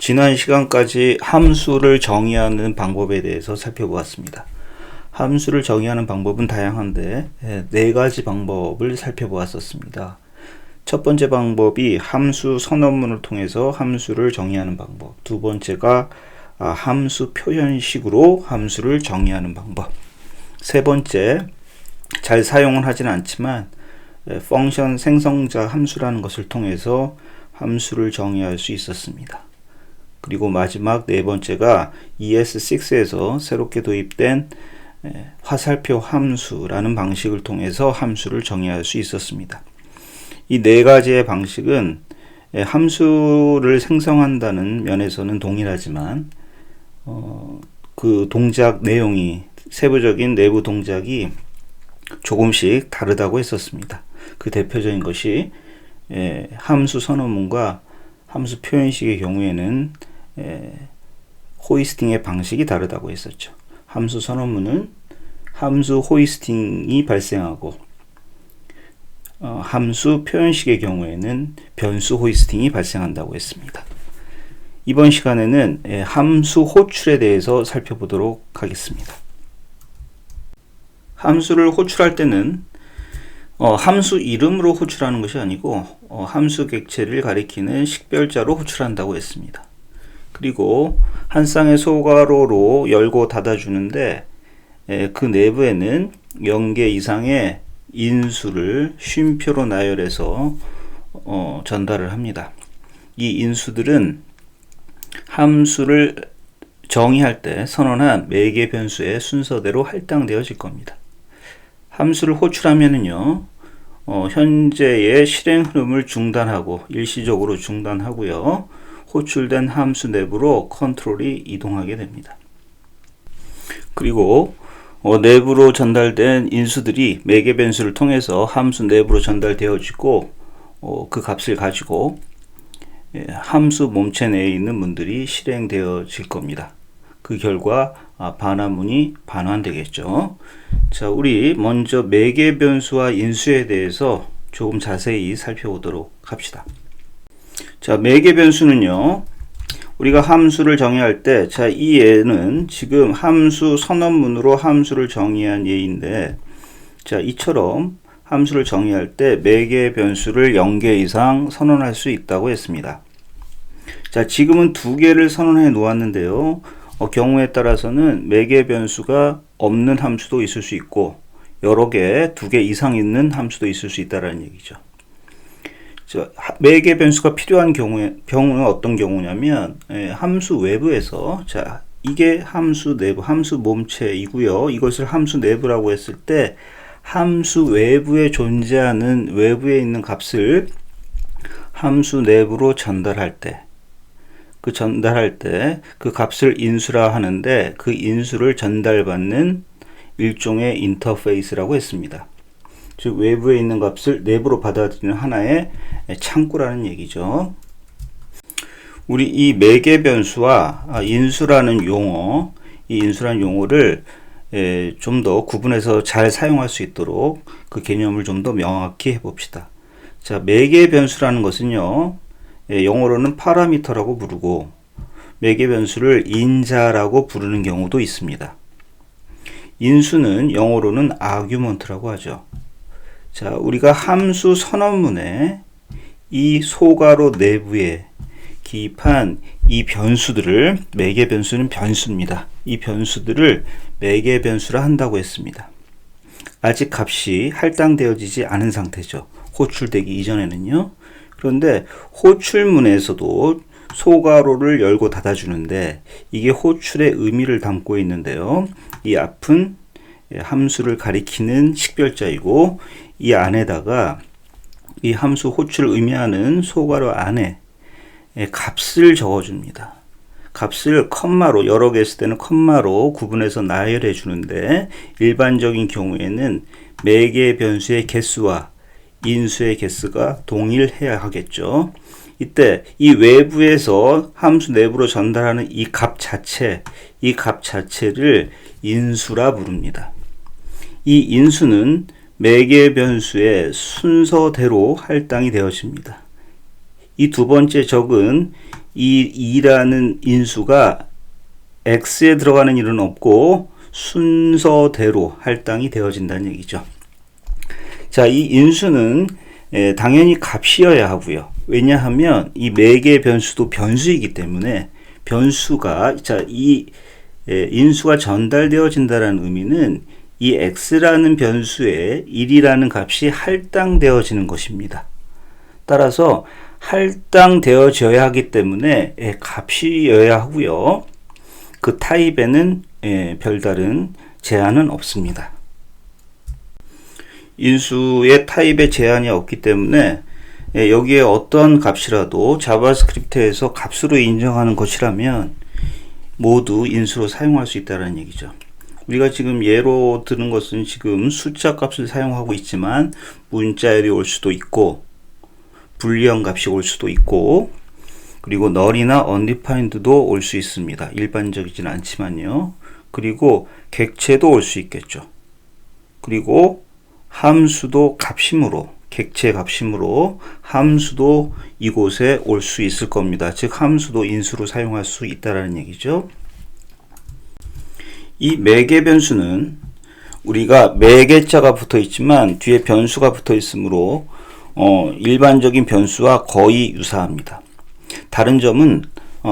지난 시간까지 함수를 정의하는 방법에 대해서 살펴보았습니다. 함수를 정의하는 방법은 다양한데 네 가지 방법을 살펴보았었습니다. 첫 번째 방법이 함수 선언문을 통해서 함수를 정의하는 방법, 두 번째가 함수 표현식으로 함수를 정의하는 방법, 세 번째, 잘 사용은 하진 않지만 펑션 생성자 함수라는 것을 통해서 함수를 정의할 수 있었습니다. 그리고 마지막 네 번째가 ES6에서 새롭게 도입된 화살표 함수라는 방식을 통해서 함수를 정의할 수 있었습니다. 이 네 가지의 방식은 함수를 생성한다는 면에서는 동일하지만 그 동작 내용이, 세부적인 내부 동작이 조금씩 다르다고 했었습니다. 그 대표적인 것이 함수 선언문과 함수 표현식의 경우에는 호이스팅의 방식이 다르다고 했었죠. 함수 선언문은 함수 호이스팅이 발생하고 함수 표현식의 경우에는 변수 호이스팅이 발생한다고 했습니다. 이번 시간에는 함수 호출에 대해서 살펴보도록 하겠습니다. 함수를 호출할 때는 함수 이름으로 호출하는 것이 아니고 함수 객체를 가리키는 식별자로 호출한다고 했습니다. 그리고 한 쌍의 소괄호로 열고 닫아주는데 그 내부에는 0개 이상의 인수를 쉼표로 나열해서 전달을 합니다. 이 인수들은 함수를 정의할 때 선언한 매개 변수의 순서대로 할당되어질 겁니다. 함수를 호출하면은요, 현재의 실행 흐름을 중단하고 일시적으로 중단하고요, 호출된 함수 내부로 컨트롤이 이동하게 됩니다. 그리고 내부로 전달된 인수들이 매개 변수를 통해서 함수 내부로 전달되어지고 그 값을 가지고 함수 몸체 내에 있는 문들이 실행되어질 겁니다. 그 결과 반환문이 반환되겠죠. 자, 우리 먼저 매개 변수와 인수에 대해서 조금 자세히 살펴보도록 합시다. 자, 매개 변수는요, 우리가 함수를 정의할 때, 자, 이 예는 지금 함수 선언문으로 함수를 정의한 예인데, 자, 이처럼 함수를 정의할 때 매개 변수를 0개 이상 선언할 수 있다고 했습니다. 자, 지금은 2개를 선언해 놓았는데요. 경우에 따라서는 매개 변수가 없는 함수도 있을 수 있고 여러 개, 2개 이상 있는 함수도 있을 수 있다는 얘기죠. 자, 매개 변수가 필요한 경우는 어떤 경우냐면 함수 외부에서, 자, 이게 함수 내부, 함수 몸체이고요. 이것을 함수 내부라고 했을 때 함수 외부에 존재하는 외부에 있는 값을 함수 내부로 전달할 때, 그 값을 인수라 하는데 그 인수를 전달받는 일종의 인터페이스라고 했습니다. 즉 외부에 있는 값을 내부로 받아들이는 하나의 창구라는 얘기죠. 우리 이 매개 변수와 인수라는 용어, 이 인수라는 용어를 좀 더 구분해서 잘 사용할 수 있도록 그 개념을 좀 더 명확히 해봅시다. 자, 매개 변수라는 것은요, 영어로는 파라미터라고 부르고 매개 변수를 인자라고 부르는 경우도 있습니다. 인수는 영어로는 아규먼트라고 하죠. 자, 우리가 함수 선언문에 이 소괄호 내부에 기입한 이 변수들을, 매개 변수는 변수입니다. 이 변수들을 매개 변수라 한다고 했습니다. 아직 값이 할당되어지지 않은 상태죠. 호출되기 이전에는요. 그런데 호출문에서도 소괄호를 열고 닫아주는데 이게 호출의 의미를 담고 있는데요. 이 앞은 함수를 가리키는 식별자이고 이 안에다가 이 함수 호출을 의미하는 소괄호 안에 값을 적어줍니다. 값을 컴마로, 여러 개 있을 때는 컴마로 구분해서 나열해 주는데 일반적인 경우에는 매개 변수의 개수와 인수의 개수가 동일해야 하겠죠. 이때 이 외부에서 함수 내부로 전달하는 이 값 자체를 인수라 부릅니다. 이 인수는 매개 변수의 순서대로 할당이 되어집니다. 이 두 번째 적은 이 2라는 인수가 x에 들어가는 일은 없고 순서대로 할당이 되어진다는 얘기죠. 자, 이 인수는 당연히 값이어야 하고요. 왜냐하면 이 매개 변수도 변수이기 때문에 변수가, 자, 이 인수가 전달되어진다는 의미는 이 x라는 변수에 1이라는 값이 할당되어지는 것입니다. 따라서 할당되어져야 하기 때문에 값이어야 하고요. 그 타입에는 별다른 제한은 없습니다. 인수의 타입에 제한이 없기 때문에 여기에 어떤 값이라도 자바스크립트에서 값으로 인정하는 것이라면 모두 인수로 사용할 수 있다는 얘기죠. 우리가 지금 예로 드는 것은 지금 숫자 값을 사용하고 있지만 문자열이 올 수도 있고 불리한 값이 올 수도 있고 그리고 null이나 undefined도 올 수 있습니다. 일반적이진 않지만요. 그리고 객체도 올 수 있겠죠. 그리고 함수도 값심으로, 객체 값심으로 함수도 이곳에 올 수 있을 겁니다. 즉 함수도 인수로 사용할 수 있다는 얘기죠. 이 매개 변수는 우리가 매개자가 붙어 있지만 뒤에 변수가 붙어 있으므로 일반적인 변수와 거의 유사합니다. 다른 점은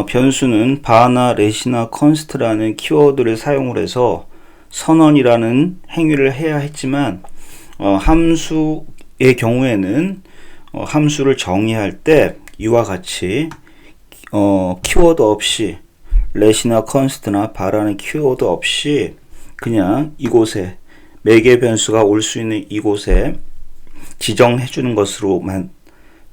변수는 바나 렛이나 const라는 키워드를 사용을 해서 선언이라는 행위를 해야 했지만 함수의 경우에는 함수를 정의할 때 이와 같이 키워드 없이 렛이나 const나 바라는 키워드 없이 그냥 이곳에 매개 변수가 올 수 있는 이곳에 지정해 주는 것으로만,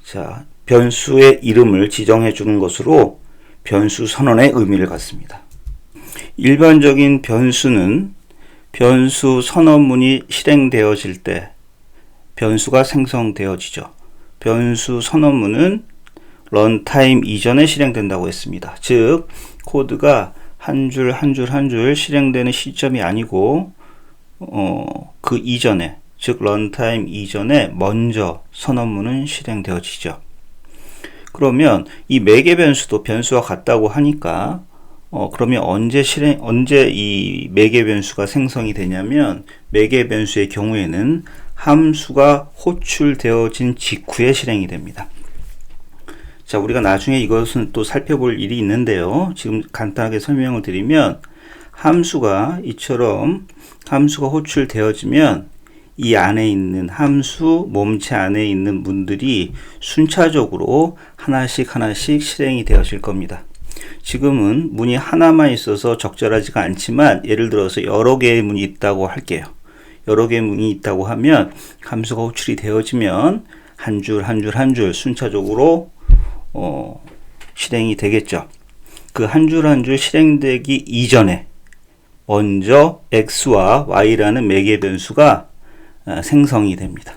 자, 변수의 이름을 지정해 주는 것으로 변수 선언의 의미를 갖습니다. 일반적인 변수는 변수 선언문이 실행되어질 때 변수가 생성되어지죠. 변수 선언문은 런타임 이전에 실행된다고 했습니다. 즉 코드가 한 줄 한 줄 한 줄 실행되는 시점이 아니고 그 이전에, 즉 런타임 이전에 먼저 선언문은 실행되어지죠. 그러면 이 매개 변수도 변수와 같다고 하니까 그러면 언제 이 매개 변수가 생성이 되냐면 매개 변수의 경우에는 함수가 호출되어진 직후에 실행이 됩니다. 자, 우리가 나중에 이것은 또 살펴볼 일이 있는데요. 지금 간단하게 설명을 드리면 함수가 이처럼 함수가 호출되어지면 이 안에 있는 함수 몸체 안에 있는 문들이 순차적으로 하나씩 하나씩 실행이 되어질 겁니다. 지금은 문이 하나만 있어서 적절하지가 않지만 예를 들어서 여러 개의 문이 있다고 할게요. 여러 개의 문이 있다고 하면 함수가 호출이 되어지면 한 줄 한 줄 한 줄 순차적으로 실행이 되겠죠. 그 한 줄 한 줄 실행되기 이전에 먼저 x와 y라는 매개 변수가 생성이 됩니다.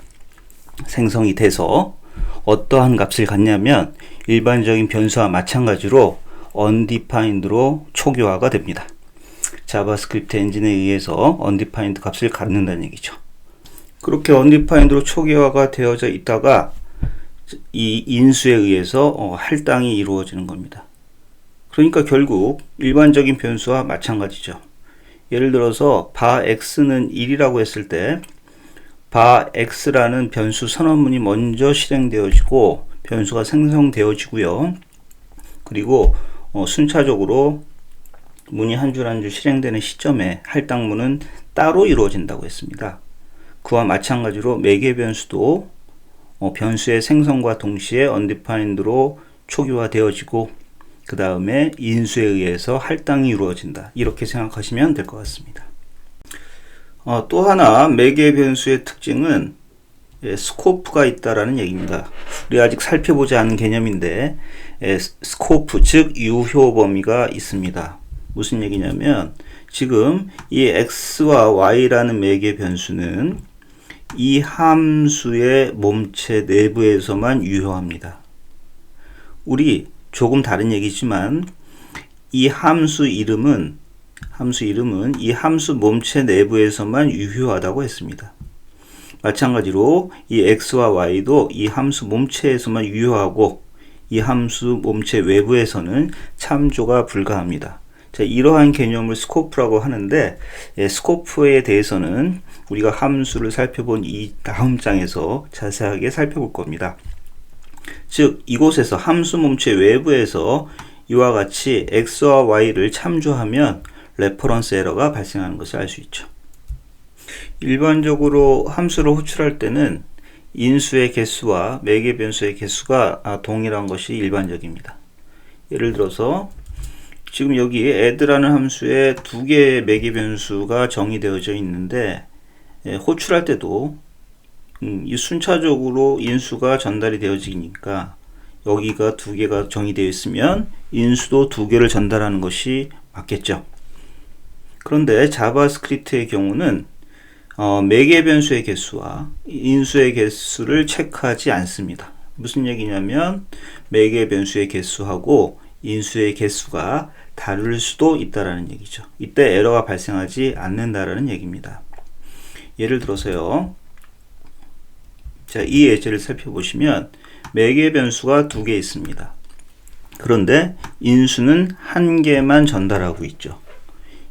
생성이 돼서 어떠한 값을 갖냐면 일반적인 변수와 마찬가지로 undefined로 초기화가 됩니다. 자바스크립트 엔진에 의해서 undefined 값을 갖는다는 얘기죠. 그렇게 undefined로 초기화가 되어져 있다가 이 인수에 의해서 할당이 이루어지는 겁니다. 그러니까 결국 일반적인 변수와 마찬가지죠. 예를 들어서 바 x는 1이라고 했을 때 바 x라는 변수 선언문이 먼저 실행되어지고 변수가 생성되어지고요. 그리고 순차적으로 문이 한 줄 한 줄 실행되는 시점에 할당문은 따로 이루어진다고 했습니다. 그와 마찬가지로 매개 변수도 변수의 생성과 동시에 undefined로 초기화되어지고 그 다음에 인수에 의해서 할당이 이루어진다. 이렇게 생각하시면 될 것 같습니다. 또 하나 매개 변수의 특징은 스코프가 있다라는 얘기입니다. 우리 아직 살펴보지 않은 개념인데 스코프, 즉 유효 범위가 있습니다. 무슨 얘기냐면 지금 이 x와 y라는 매개 변수는 이 함수의 몸체 내부에서만 유효합니다. 우리 조금 다른 얘기지만 이 함수 이름은 이 함수 몸체 내부에서만 유효하다고 했습니다. 마찬가지로 이 x와 y도 이 함수 몸체에서만 유효하고 이 함수 몸체 외부에서는 참조가 불가합니다. 자, 이러한 개념을 스코프라고 하는데, 스코프에 대해서는 우리가 함수를 살펴본 이 다음 장에서 자세하게 살펴볼 겁니다. 즉, 이곳에서 함수 몸체 외부에서 이와 같이 x와 y를 참조하면 레퍼런스 에러가 발생하는 것을 알 수 있죠. 일반적으로 함수를 호출할 때는 인수의 개수와 매개 변수의 개수가 동일한 것이 일반적입니다. 예를 들어서 지금 여기 add라는 함수에 두 개의 매개 변수가 정의되어져 있는데, 호출할 때도 이 순차적으로 인수가 전달이 되어지니까 여기가 두 개가 정의되어 있으면 인수도 두 개를 전달하는 것이 맞겠죠. 그런데 자바스크립트의 경우는 매개 변수의 개수와 인수의 개수를 체크하지 않습니다. 무슨 얘기냐면 매개 변수의 개수하고 인수의 개수가 다를 수도 있다라는 얘기죠. 이때 에러가 발생하지 않는다라는 얘기입니다. 예를 들어서요. 자, 이 예제를 살펴보시면 매개 변수가 두 개 있습니다. 그런데 인수는 한 개만 전달하고 있죠.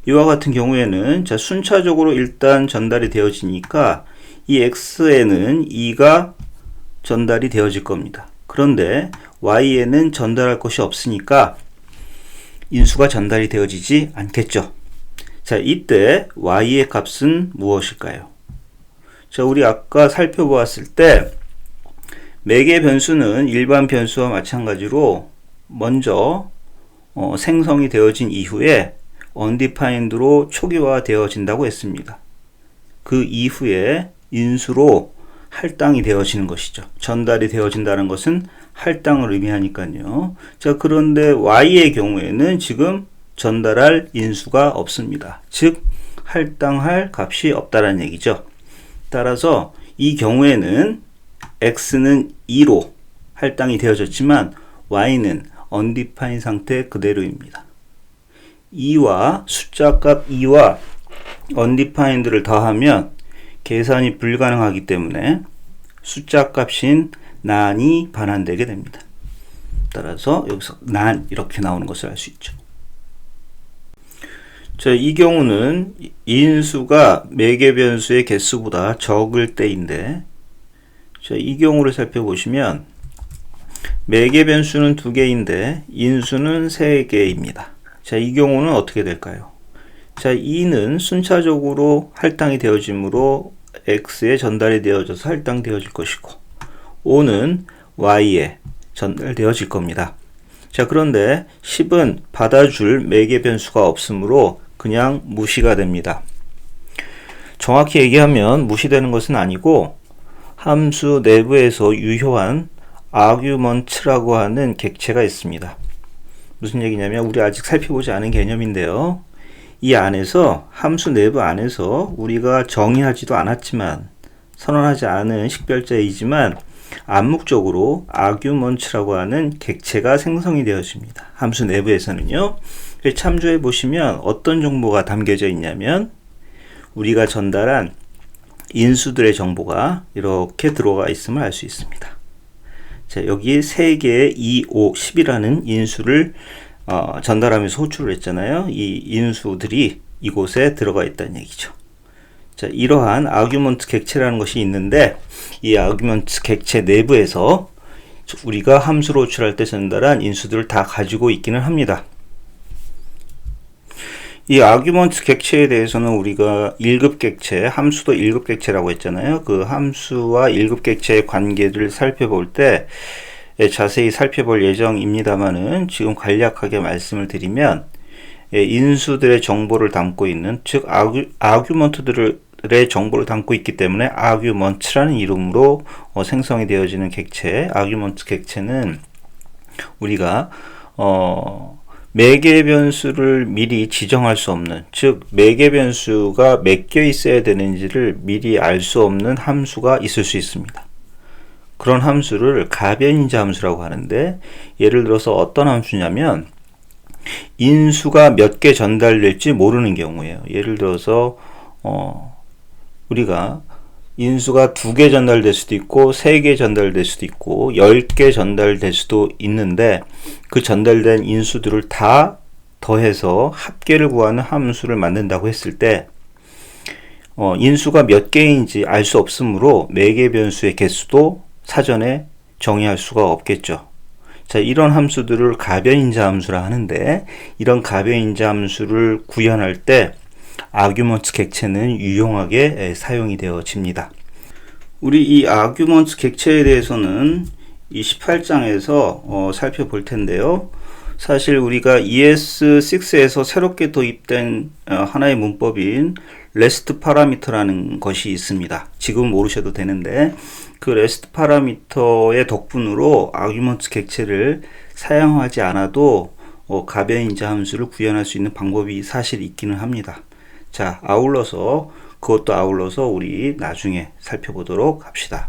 이와 같은 경우에는 자, 순차적으로 일단 전달이 되어지니까 이 x에는 2가 전달이 되어질 겁니다. 그런데 y에는 전달할 것이 없으니까 인수가 전달이 되어지지 않겠죠. 자, 이때 y의 값은 무엇일까요? 자, 우리 아까 살펴보았을 때 매개 변수는 일반 변수와 마찬가지로 먼저 생성이 되어진 이후에 undefined로 초기화 되어진다고 했습니다. 그 이후에 인수로 할당이 되어지는 것이죠. 전달이 되어진다는 것은 할당을 의미하니까요. 자, 그런데 y의 경우에는 지금 전달할 인수가 없습니다. 즉 할당할 값이 없다는 얘기죠. 따라서 이 경우에는 x는 2로 할당이 되어졌지만 y는 undefined 상태 그대로입니다. 2와 숫자값 2와 undefined를 더하면 계산이 불가능하기 때문에 숫자값인 난이 반환되게 됩니다. 따라서 여기서 난 이렇게 나오는 것을 알 수 있죠. 자, 이 경우는 인수가 매개 변수의 개수보다 적을 때인데, 자, 이 경우를 살펴보시면 매개 변수는 2개인데 인수는 3개입니다. 자, 이 경우는 어떻게 될까요? 자, 2는 순차적으로 할당이 되어지므로 x에 전달이 되어져서 할당되어질 것이고 5는 y에 전달되어질 겁니다. 자, 그런데 10은 받아줄 매개 변수가 없으므로 그냥 무시가 됩니다. 정확히 얘기하면 무시되는 것은 아니고 함수 내부에서 유효한 argument라고 하는 객체가 있습니다. 무슨 얘기냐면 우리 아직 살펴보지 않은 개념인데요. 이 안에서 함수 내부 안에서 우리가 정의하지도 않았지만 선언하지 않은 식별자이지만 암묵적으로 argument라고 하는 객체가 생성이 되어집니다. 함수 내부에서는요. 참조해 보시면 어떤 정보가 담겨져 있냐면 우리가 전달한 인수들의 정보가 이렇게 들어가 있음을 알 수 있습니다. 자, 여기 3개의 2, 5, 10이라는 인수를 전달하면서 호출을 했잖아요. 이 인수들이 이곳에 들어가 있다는 얘기죠. 자, 이러한 아규먼트 객체라는 것이 있는데 이 아규먼트 객체 내부에서 우리가 함수로 호출할 때 전달한 인수들을 다 가지고 있기는 합니다. 이 아규먼트 객체에 대해서는 우리가 1급 객체, 함수도 1급 객체라고 했잖아요. 그 함수와 1급 객체의 관계를 살펴볼 때 자세히 살펴볼 예정입니다만은 지금 간략하게 말씀을 드리면 인수들의 정보를 담고 있는, 즉 아규먼트들의 정보를 담고 있기 때문에 아규먼트라는 이름으로 생성이 되어지는 객체, 아규먼트 객체는 우리가 매개 변수를 미리 지정할 수 없는, 즉 매개 변수가 몇 개 있어야 되는지를 미리 알 수 없는 함수가 있을 수 있습니다. 그런 함수를 가변인자 함수라고 하는데, 예를 들어서 어떤 함수냐면 인수가 몇 개 전달될지 모르는 경우예요. 예를 들어서 우리가 인수가 2개 전달될 수도 있고 3개 전달될 수도 있고 10개 전달될 수도 있는데 그 전달된 인수들을 다 더해서 합계를 구하는 함수를 만든다고 했을 때 인수가 몇 개인지 알 수 없으므로 매개 변수의 개수도 사전에 정의할 수가 없겠죠. 자, 이런 함수들을 가변인자 함수라 하는데 이런 가변인자 함수를 구현할 때 아규먼트 객체는 유용하게 사용이 되어집니다. 우리 이 아규먼트 객체에 대해서는 이 18장에서 살펴볼 텐데요. 사실 우리가 ES6에서 새롭게 도입된 하나의 문법인 REST 파라미터라는 것이 있습니다. 지금 모르셔도 되는데 그 REST 파라미터의 덕분으로 아규먼트 객체를 사용하지 않아도 가변인자 함수를 구현할 수 있는 방법이 사실 있기는 합니다. 자, 그것도 아울러서 우리 나중에 살펴보도록 합시다.